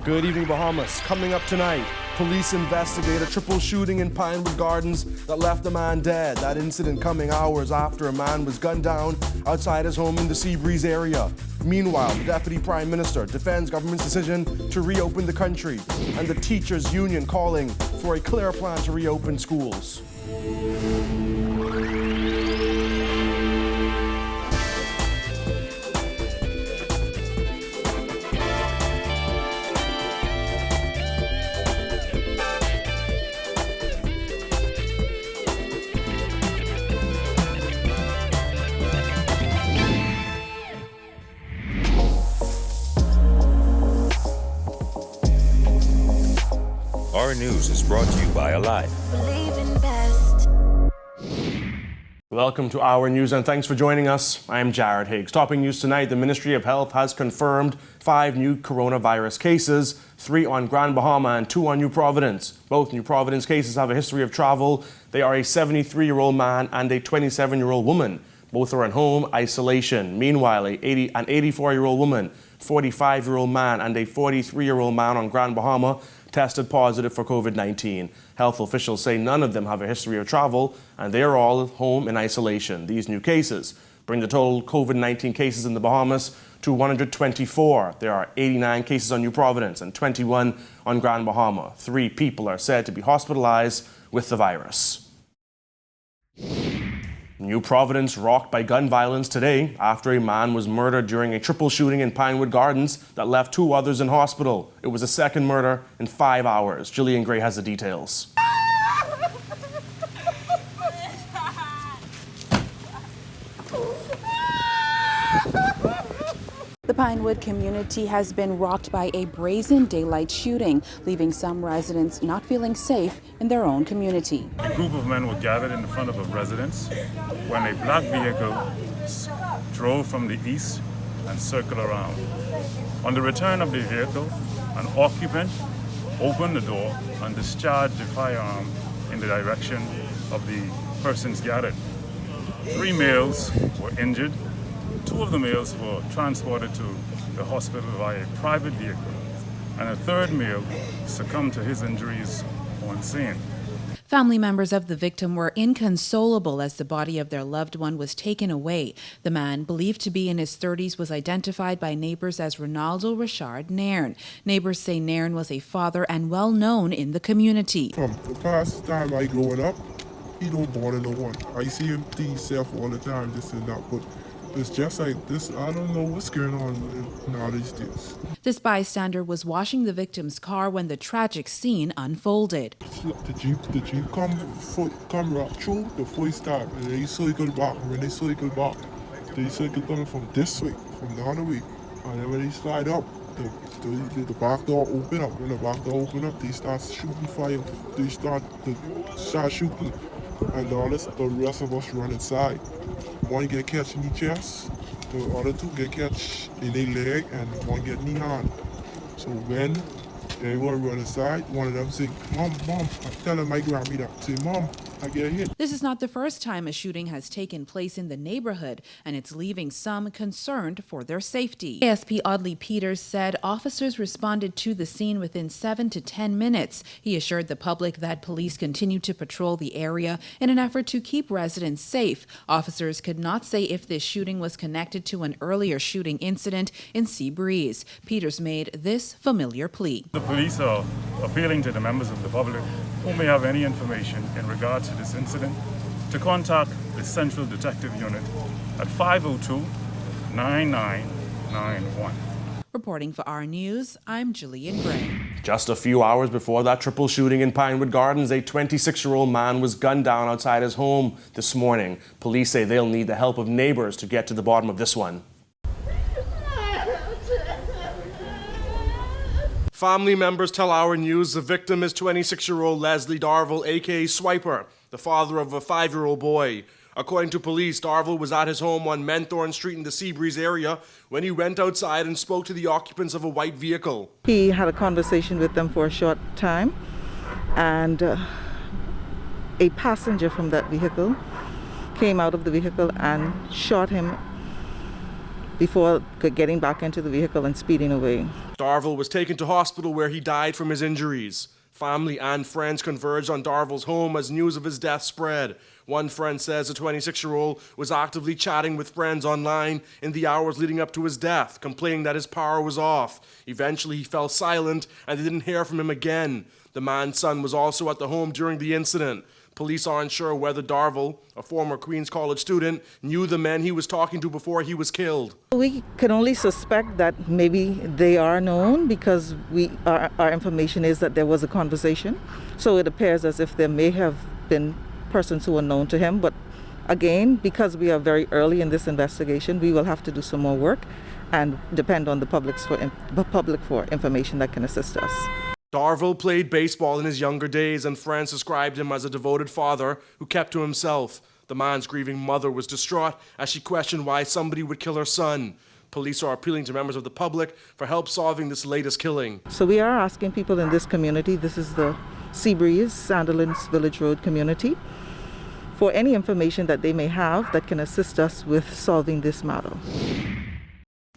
Good evening, Bahamas. Coming up tonight, police investigate a triple shooting in Pinewood Gardens that left a man dead. That incident coming hours after a man was gunned down outside his home in the Seabreeze area. Meanwhile, the Deputy Prime Minister defends government's decision to reopen the country, and the teachers' union calling for a clear plan to reopen schools. Our news is brought to you by Alive. Welcome to Our News and thanks for joining us. I am Jared Higgs. Topping news tonight, the Ministry of Health has confirmed 5 new coronavirus cases, 3 on Grand Bahama and 2 on New Providence. Both New Providence cases have a history of travel. They are a 73-year-old man and a 27-year-old woman. Both are in home isolation. Meanwhile, an 84-year-old woman, 45-year-old man and a 43-year-old man on Grand Bahama tested positive for COVID-19. Health officials say none of them have a history of travel and they are all home in isolation. These new cases bring the total COVID-19 cases in the Bahamas to 124. There are 89 cases on New Providence and 21 on Grand Bahama. 3 people are said to be hospitalized with the virus. New Providence rocked by gun violence today after a man was murdered during a triple shooting in Pinewood Gardens that left 2 others in hospital. It was a second murder in 5 hours. Jillian Gray has the details. The Pinewood community has been rocked by a brazen daylight shooting, leaving some residents not feeling safe in their own community. A group of men were gathered in front of a residence when a black vehicle drove from the east and circled around. On the return of the vehicle, an occupant opened the door and discharged the firearm in the direction of the persons gathered. 3 males were injured. 2 of the males were transported to the hospital via a private vehicle, and a 3rd male succumbed to his injuries on scene. Family members of the victim were inconsolable as the body of their loved one was taken away. The man, believed to be in his 30s, was identified by neighbors as Ronaldo Richard Nairn. Neighbors say Nairn was a father and well known in the community. From the past time I growing up, he don't bother no one. I see him to himself all the time, this and that, but it's just like this. I don't know what's going on now these days. This bystander was washing the victim's car when the tragic scene unfolded. The jeep come right through the first start, and they circle back. When they circle back, they circle coming from this way, from the other way. And then when they slide up, the back door open up. When the back door open up, they start shooting fire. They start shooting, and the rest of us run inside. One get catch in the chest, the other 2 get catch in their leg, and 1 get in the hand. So when everyone run inside, one of them say, Mom, I tell him my grandma that. Say, Mom, I get hit. This is not the first time a shooting has taken place in the neighborhood, and it's leaving some concerned for their safety. ASP Audley Peters said officers responded to the scene within 7 to 10 minutes. He assured the public that police continue to patrol the area in an effort to keep residents safe. Officers could not say if this shooting was connected to an earlier shooting incident in Seabreeze. Peters made this familiar plea. The police are appealing to the members of the public who may have any information in regards to this incident to contact the Central Detective Unit at 502-9991. Reporting for Our News, I'm Jillian Gray. Just a few hours before that triple shooting in Pinewood Gardens, a 26-year-old man was gunned down outside his home this morning. Police say they'll need the help of neighbors to get to the bottom of this one. Family members tell Our News the victim is 26-year-old Leslie Darville, a.k.a. Swiper, the father of a 5-year-old boy. According to police, Darville was at his home on Menthorne Street in the Seabreeze area when he went outside and spoke to the occupants of a white vehicle. He had a conversation with them for a short time, and a passenger from that vehicle came out of the vehicle and shot him before getting back into the vehicle and speeding away. Darville was taken to hospital where he died from his injuries. Family and friends converged on Darville's home as news of his death spread. One friend says the 26-year-old was actively chatting with friends online in the hours leading up to his death, complaining that his power was off. Eventually, he fell silent and they didn't hear from him again. The man's son was also at the home during the incident. Police are unsure whether Darville, a former Queens College student, knew the men he was talking to before he was killed. We can only suspect that maybe they are known because our information is that there was a conversation. So it appears as if there may have been persons who were known to him. But again, because we are very early in this investigation, we will have to do some more work and depend on the public for information that can assist us. Darville played baseball in his younger days, and friends described him as a devoted father who kept to himself. The man's grieving mother was distraught as she questioned why somebody would kill her son. Police are appealing to members of the public for help solving this latest killing. So we are asking people in this community, this is the Seabreeze, Sandilands Village Road community, for any information that they may have that can assist us with solving this matter.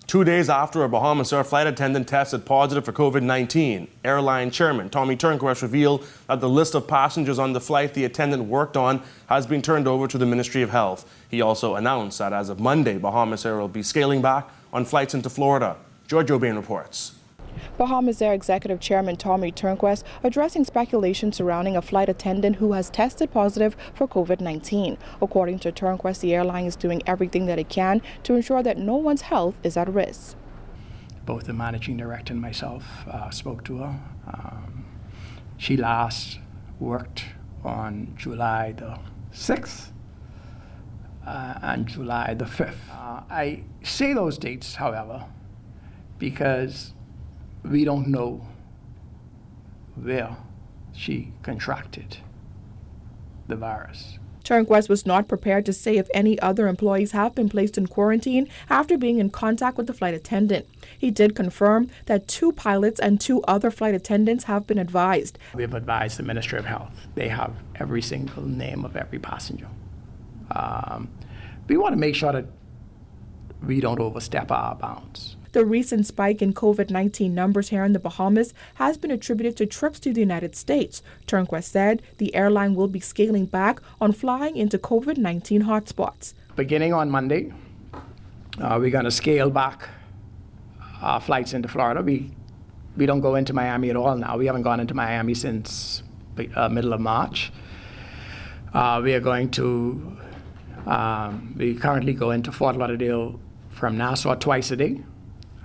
2 days after a Bahamas Air flight attendant tested positive for COVID-19, airline chairman Tommy Turnquest revealed that the list of passengers on the flight the attendant worked on has been turned over to the Ministry of Health. He also announced that as of Monday, Bahamas Air will be scaling back on flights into Florida. Giorgio Bain reports. Bahamas Air Executive Chairman Tommy Turnquest addressing speculation surrounding a flight attendant who has tested positive for COVID-19. According to Turnquest, the airline is doing everything that it can to ensure that no one's health is at risk. Both the managing director and myself spoke to her. She last worked on July the 6th and July the 5th. I say those dates, however, because we don't know where she contracted the virus. Turnquest was not prepared to say if any other employees have been placed in quarantine after being in contact with the flight attendant. He did confirm that 2 pilots and 2 other flight attendants have been advised. We have advised the Ministry of Health. They have every single name of every passenger. We want to make sure that we don't overstep our bounds. The recent spike in COVID-19 numbers here in the Bahamas has been attributed to trips to the United States. Turnquest said the airline will be scaling back on flying into COVID-19 hotspots. Beginning on Monday, we're going to scale back our flights into Florida. We don't go into Miami at all now. We haven't gone into Miami since middle of March. We currently go into Fort Lauderdale from Nassau twice a day.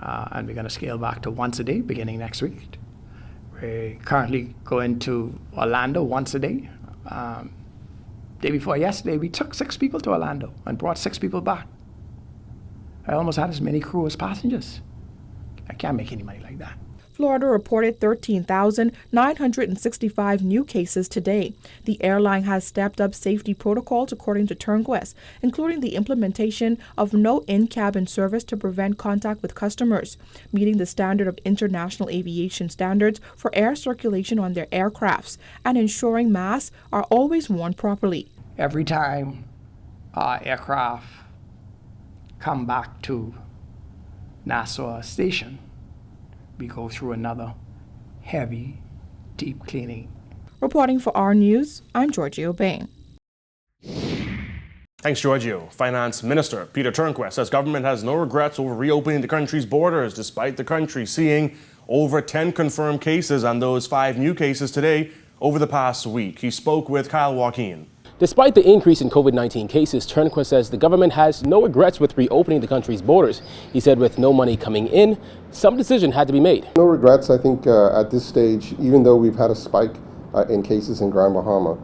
And we're going to scale back to once a day beginning next week. We currently go into Orlando once a day. Day before yesterday, we took 6 people to Orlando and brought 6 people back. I almost had as many crew as passengers. I can't make any money like that. Florida reported 13,965 new cases today. The airline has stepped up safety protocols, according to Turnquest, including the implementation of no in-cabin service to prevent contact with customers, meeting the standard of international aviation standards for air circulation on their aircrafts, and ensuring masks are always worn properly. Every time our aircraft come back to Nassau Station, we go through another heavy, deep cleaning. Reporting for our News, I'm Giorgio Bain. Thanks, Giorgio. Finance Minister Peter Turnquest says government has no regrets over reopening the country's borders, despite the country seeing over 10 confirmed cases and those 5 new cases today over the past week. He spoke with Kyle Joaquin. Despite the increase in COVID-19 cases, Turnquest says the government has no regrets with reopening the country's borders. He said with no money coming in, some decision had to be made. No regrets. I think at this stage, even though we've had a spike in cases in Grand Bahama,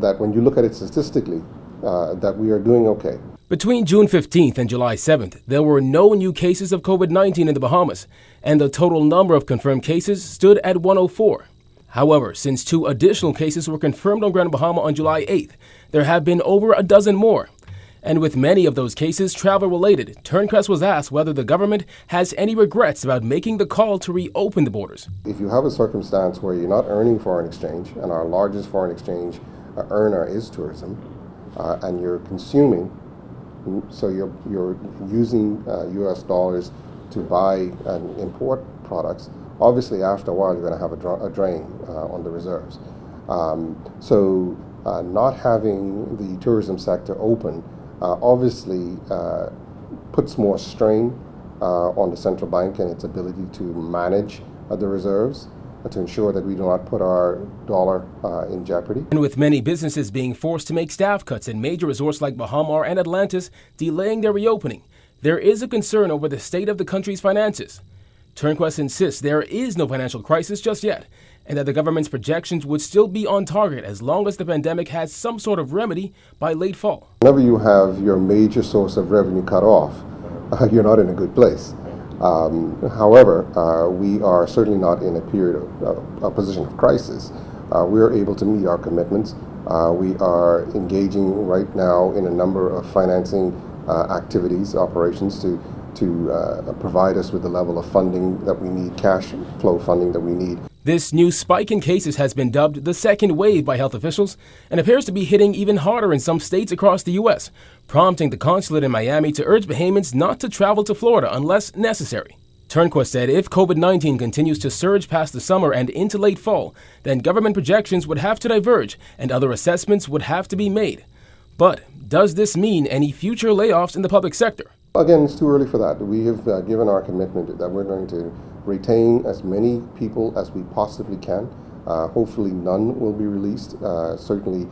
that when you look at it statistically, that we are doing okay. Between June 15th and July 7th, there were no new cases of COVID-19 in the Bahamas, and the total number of confirmed cases stood at 104. However, since 2 additional cases were confirmed on Grand Bahama on July 8th, there have been over a dozen more. And with many of those cases travel-related, Turnquest was asked whether the government has any regrets about making the call to reopen the borders. If you have a circumstance where you're not earning foreign exchange, and our largest foreign exchange earner is tourism, and you're consuming So you're using U.S. dollars to buy and import products. Obviously, after a while, you're going to have a drain on the reserves. So not having the tourism sector open obviously puts more strain on the central bank and its ability to manage the reserves to ensure that we do not put our dollar in jeopardy. And with many businesses being forced to make staff cuts and major resorts like Bahamar and Atlantis delaying their reopening, there is a concern over the state of the country's finances. Turnquest insists there is no financial crisis just yet, and that the government's projections would still be on target as long as the pandemic has some sort of remedy by late fall. Whenever you have your major source of revenue cut off, you're not in a good place. However, we are certainly not in a period of a position of crisis. We are able to meet our commitments. We are engaging right now in a number of financing activities, operations to provide us with the level of funding that we need, cash flow funding that we need. This new spike in cases has been dubbed the second wave by health officials and appears to be hitting even harder in some states across the U.S., prompting the consulate in Miami to urge Bahamians not to travel to Florida unless necessary. Turnquest said if COVID-19 continues to surge past the summer and into late fall, then government projections would have to diverge and other assessments would have to be made. But does this mean any future layoffs in the public sector? Again, it's too early for that. We have given our commitment that we're going to retain as many people as we possibly can. Hopefully none will be released. Certainly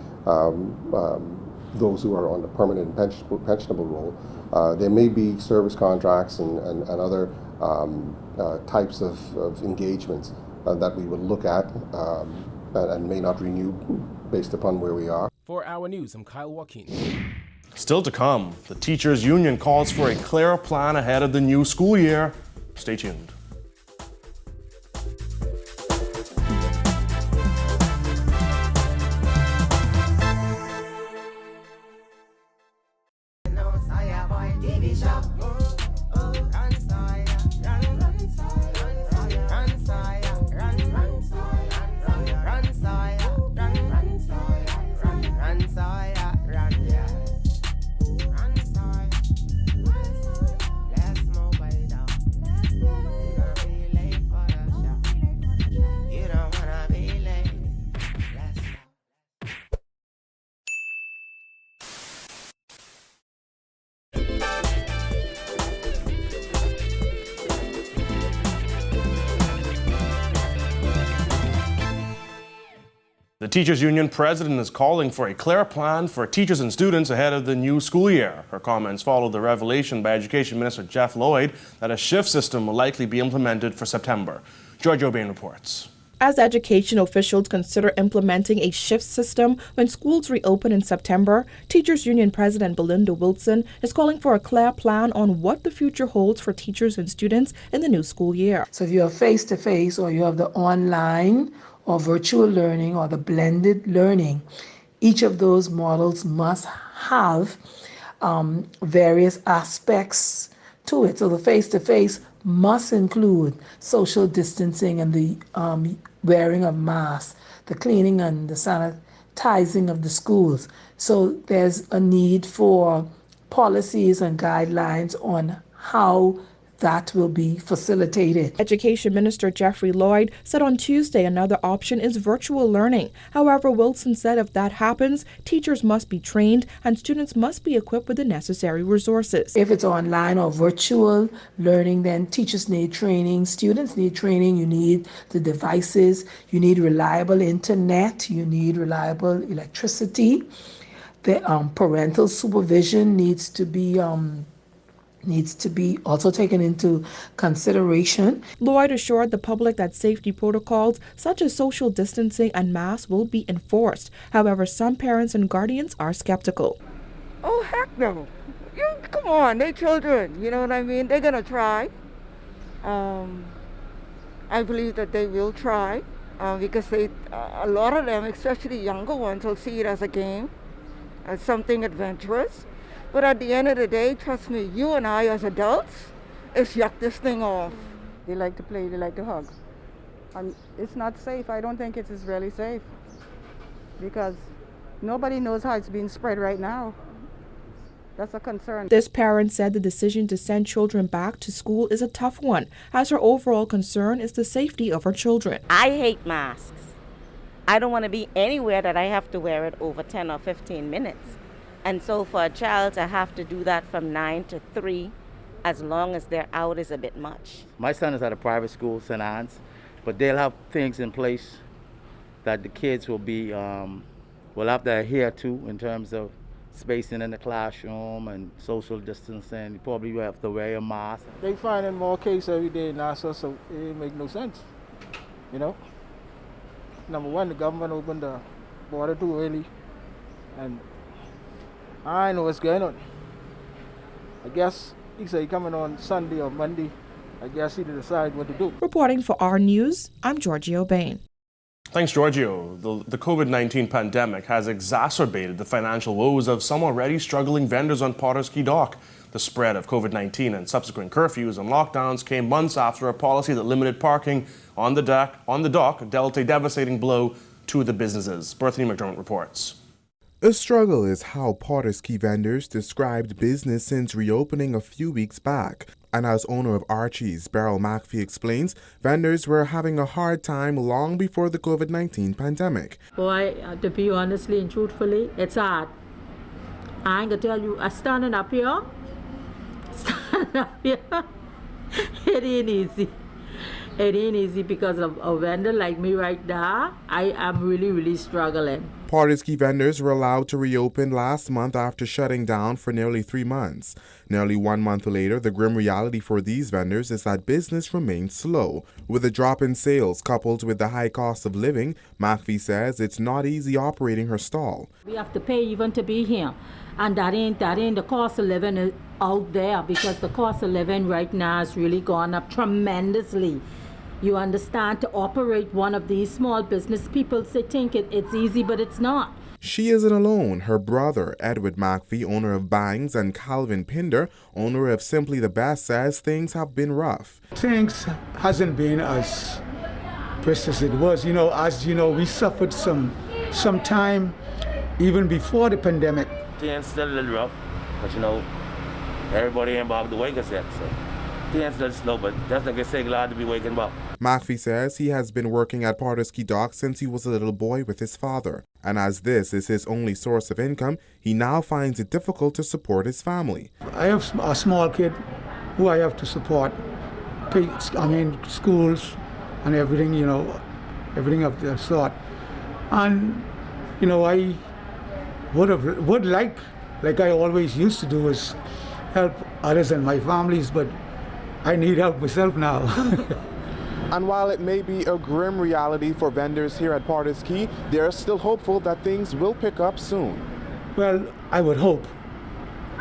those who are on the permanent pensionable role. There may be service contracts and other types of engagements that we will look at and may not renew based upon where we are. For Our News, I'm Kyle Joaquin. Still to come, the teachers' union calls for a clearer plan ahead of the new school year. Stay tuned. The Teachers Union president is calling for a clear plan for teachers and students ahead of the new school year. Her comments follow the revelation by Education Minister Jeff Lloyd that a shift system will likely be implemented for September. George O'Bain reports. As education officials consider implementing a shift system when schools reopen in September, Teachers Union President Belinda Wilson is calling for a clear plan on what the future holds for teachers and students in the new school year. So if you have face-to-face or you have the online or virtual learning or the blended learning, each of those models must have various aspects to it. So the face-to-face must include social distancing and the wearing of masks, the cleaning and the sanitizing of the schools. So there's a need for policies and guidelines on how that will be facilitated. Education Minister Jeffrey Lloyd said on Tuesday another option is virtual learning. However, Wilson said if that happens, teachers must be trained and students must be equipped with the necessary resources. If it's online or virtual learning, then teachers need training, students need training, you need the devices, you need reliable internet, you need reliable electricity. The parental supervision needs to be also taken into consideration. Lloyd assured the public that safety protocols such as social distancing and masks will be enforced. However, some parents and guardians are skeptical. Oh, heck no. Come on, they're children, you know what I mean? They're going to try. I believe that they will try because a lot of them, especially younger ones, will see it as a game, as something adventurous. But at the end of the day, trust me, you and I as adults, it's yuck this thing off. They like to play, they like to hug. It's not safe. I don't think it is really safe because nobody knows how it's being spread right now. That's a concern. This parent said the decision to send children back to school is a tough one, as her overall concern is the safety of her children. I hate masks. I don't want to be anywhere that I have to wear it over 10 or 15 minutes. And so for a child to have to do that from 9 to 3, as long as they're out, is a bit much. My son is at a private school, St. Anne's, but they'll have things in place that the kids will have to adhere to in terms of spacing in the classroom and social distancing. You probably will have to wear a mask. They finding more cases every day in Nassau, so it make no sense, you know. Number one, the government opened the border too early, and I know what's going on. I guess he said he coming on Sunday or Monday. I guess he to decide what to do. Reporting for our news, I'm Giorgio Bain. Thanks, Giorgio. The COVID-19 pandemic has exacerbated the financial woes of some already struggling vendors on Potters Key Dock. The spread of COVID-19 and subsequent curfews and lockdowns came months after a policy that limited parking on the dock dealt a devastating blow to the businesses. Berthany McDermott reports. A struggle is how Potters Key vendors described business since reopening a few weeks back. And as owner of Archie's, Beryl McPhee explains, vendors were having a hard time long before the COVID-19 pandemic. Boy, to be honestly and truthfully, it's hard. I ain't gonna tell you, standing up here, it ain't easy. It ain't easy because of a vendor like me right now. I am really struggling. Potters Key vendors were allowed to reopen last month after shutting down for nearly 3 months. Nearly 1 month later, the grim reality for these vendors is that business remains slow. With a drop in sales coupled with the high cost of living, McPhee says it's not easy operating her stall. We have to pay even to be here. And that ain't the cost of living out there, because the cost of living right now has really gone up tremendously. You understand, to operate one of these small business, people think it's easy, but it's not. She isn't alone. Her brother, Edward McPhee, owner of Bangs, and Calvin Pinder, owner of Simply the Best, says things have been rough. Things hasn't been as brisk as it was. You know, as you know, we suffered some time even before the pandemic. Things still a little rough, but you know, everybody ain't back to wake us yet, so things still slow, but just like I say, glad to be waking up. McPhee says he has been working at Potters Key Dock since he was a little boy with his father. And as this is his only source of income, he now finds it difficult to support his family. I have a small kid who I have to support. Schools and everything, you know, everything of that sort. And, you know, I would like I always used to do, is help others and my families, but I need help myself now. And while it may be a grim reality for vendors here at Potters Key, they are still hopeful that things will pick up soon. Well, I would hope.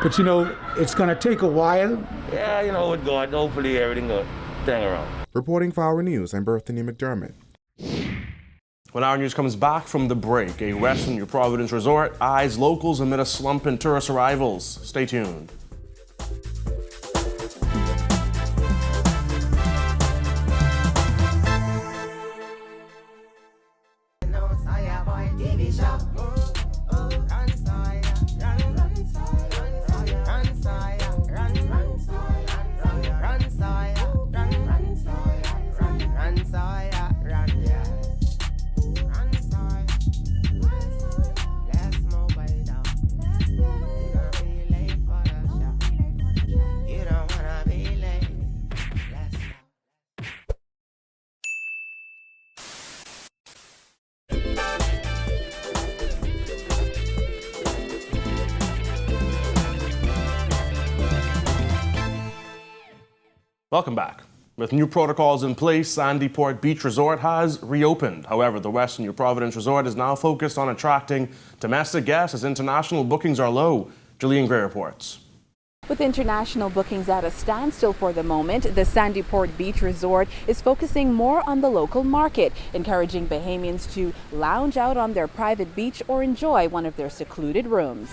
But you know, it's going to take a while. Yeah, you know, with God, hopefully everything will turn around. Reporting for Our News, I'm Berthany McDermott. When Our News comes back from the break, a Western New Providence resort eyes locals amid a slump in tourist arrivals. Stay tuned. Welcome back. With new protocols in place, SANDYPORT Beach Resort has reopened. However, the Western New Providence Resort is now focused on attracting domestic guests as international bookings are low. Julian Gray reports. With international bookings at a standstill for the moment, the SANDYPORT Beach Resort is focusing more on the local market, encouraging Bahamians to lounge out on their private beach or enjoy one of their secluded rooms.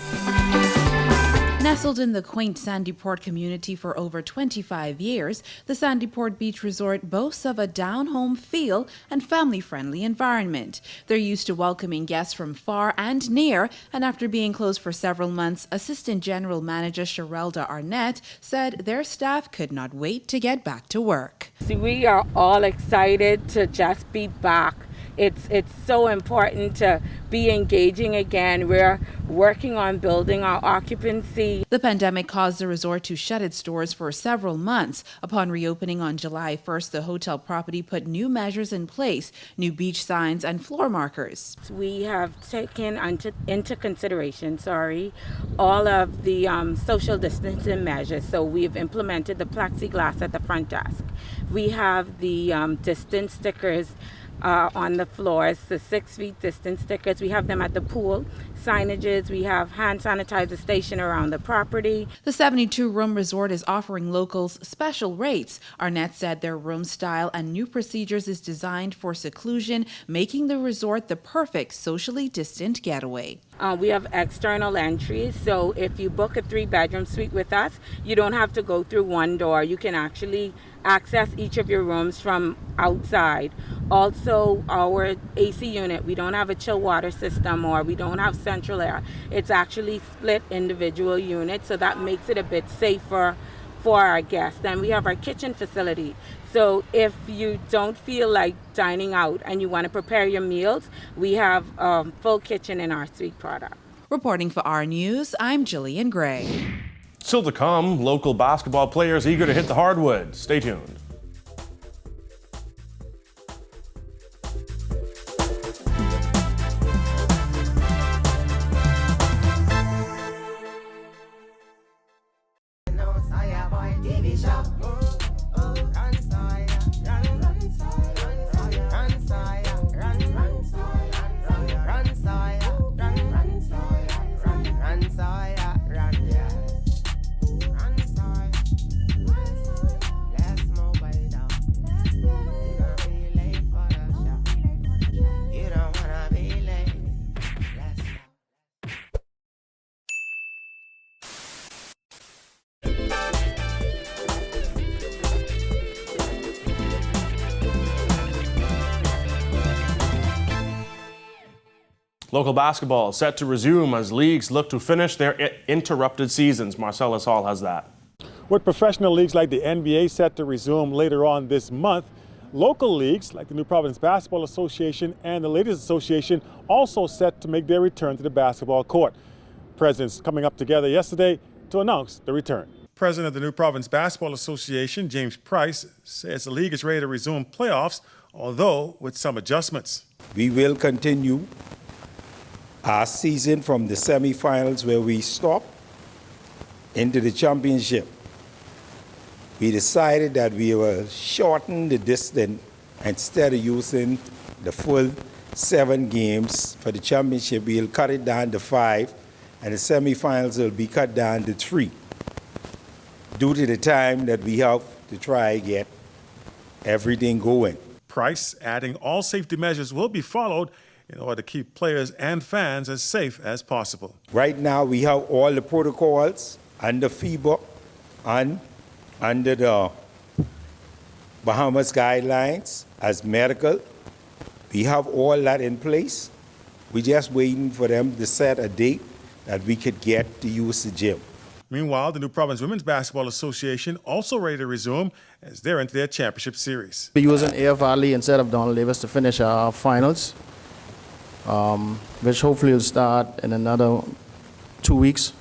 Nestled in the quaint Sandyport community for over 25 years, the Sandyport Beach Resort boasts of a down-home feel and family-friendly environment. They're used to welcoming guests from far and near, and after being closed for several months, Assistant General Manager Sherelda Arnett said their staff could not wait to get back to work. See, we are all excited to just be back. It's so important to be engaging again. We're working on building our occupancy. The pandemic caused the resort to shut its doors for several months. Upon reopening on July 1st, the hotel property put new measures in place, new beach signs and floor markers. We have taken into consideration, all of the social distancing measures. So we've implemented the plexiglass at the front desk. We have the distance stickers on the floors, the 6 feet distance stickers. We have them at the pool, signages. We have hand sanitizer station around the property. The 72-room resort is offering locals special rates. Arnett said their room style and new procedures is designed for seclusion, making the resort the perfect socially distant getaway. We have external entries, so if you book a 3-bedroom suite with us, you don't have to go through one door. You can actually access each of your rooms from outside. Also, our AC unit, we don't have a chill water system or we don't have central air. It's actually split individual units, so that makes it a bit safer for our guests. Then we have our kitchen facility. So if you don't feel like dining out and you want to prepare your meals, we have a full kitchen in our suite product. Reporting for our News, I'm Jillian Gray. Still to come, local basketball players eager to hit the hardwood. Stay tuned. Local basketball is set to resume as leagues look to finish their interrupted seasons. Marcellus Hall has that. With professional leagues like the NBA set to resume later on this month, local leagues like the New Providence Basketball Association and the Ladies Association also set to make their return to the basketball court. Presidents coming up together yesterday to announce the return. President of the New Providence Basketball Association, James Price, says the league is ready to resume playoffs, although with some adjustments. We will continue our season from the semifinals where we stopped into the championship. We decided that we will shorten the distance. Instead of using the full 7 games for the championship, we'll cut it down to 5, and the semifinals will be cut down to 3 due to the time that we have to try to get everything going. Price adding all safety measures will be followed in order to keep players and fans as safe as possible. Right now, we have all the protocols under FIBA and under the Bahamas guidelines as medical. We have all that in place. We're just waiting for them to set a date that we could get to use the gym. Meanwhile, the New Providence Women's Basketball Association also ready to resume as they're into their championship series. We're using AF Valley instead of Donald Davis to finish our finals, which hopefully will start in another 2 weeks.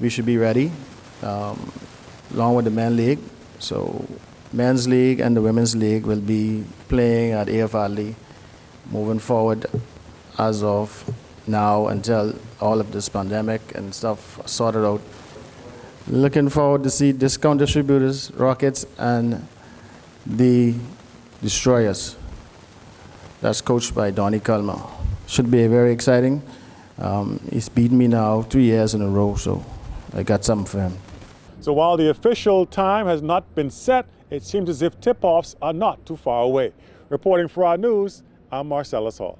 We should be ready, along with the men's league. So men's league and the women's league will be playing at AF Valley moving forward as of now until all of this pandemic and stuff sorted out. Looking forward to see Discount Distributors, Rockets, and the Destroyers. That's coached by Donnie Culmer. Should be very exciting. He's beaten me now 3 years in a row, so I got something for him. So while the official time has not been set, it seems as if tip-offs are not too far away. Reporting for our news, I'm Marcellus Hall.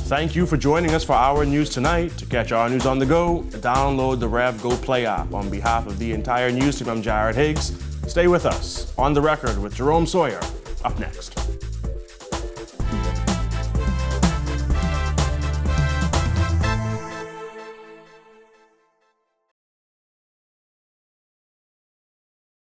Thank you for joining us for Our News Tonight. To catch our news on the go, download the Rev Go Play app. On behalf of the entire news team, I'm Jared Higgs. Stay with us. On the Record with Jerome Sawyer, up next.